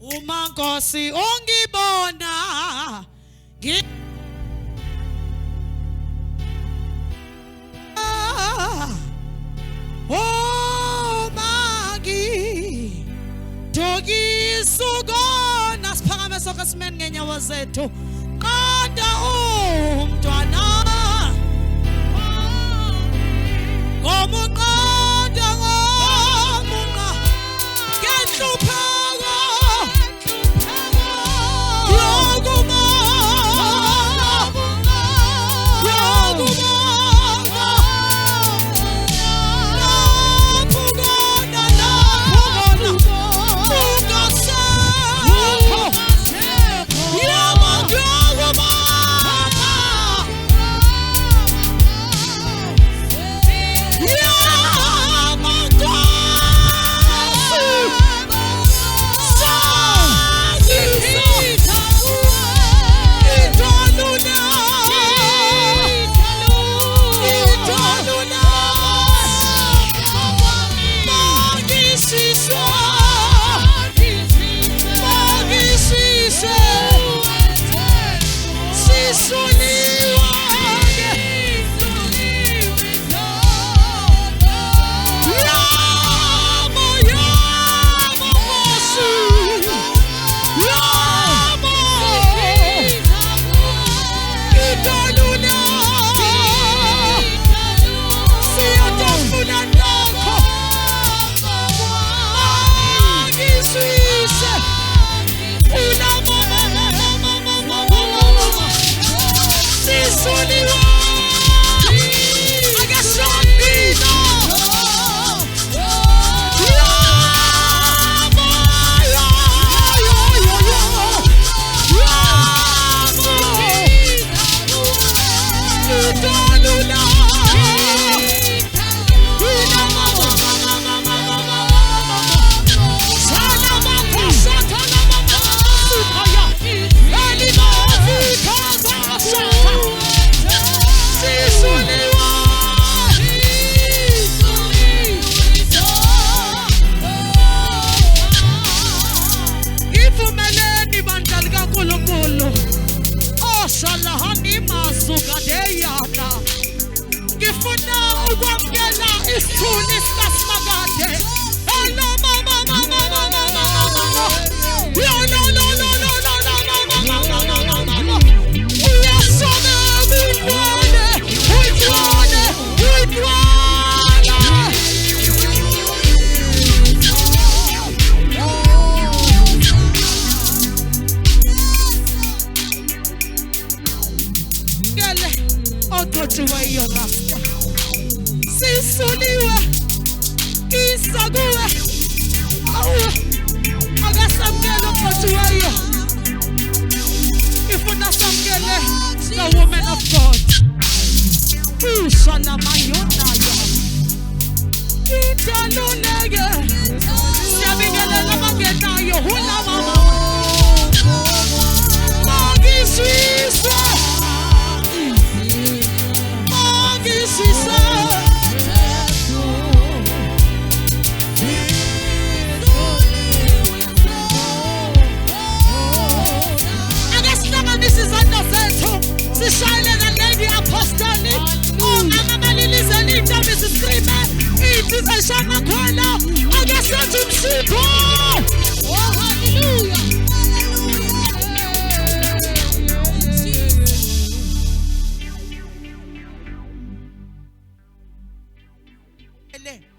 Uma Nkosi ungibona oh magi Togi sugona siphakame sonke simene ngenyawo zethu qanda umntwana ngomuqanda ngomunqa ngenhlupheko yokuba Sisuliwe isaguwe awu akasamkela uqothiweyo ifuna samkele the woman of God ushala mayonayo idaluleke siyabingelela abangenayo hula mama Magisisa Sishayele naleli apostolic amamalilizeni intombi sisikribe ithi seshana khona akasathi umsipho oh hallelujah ele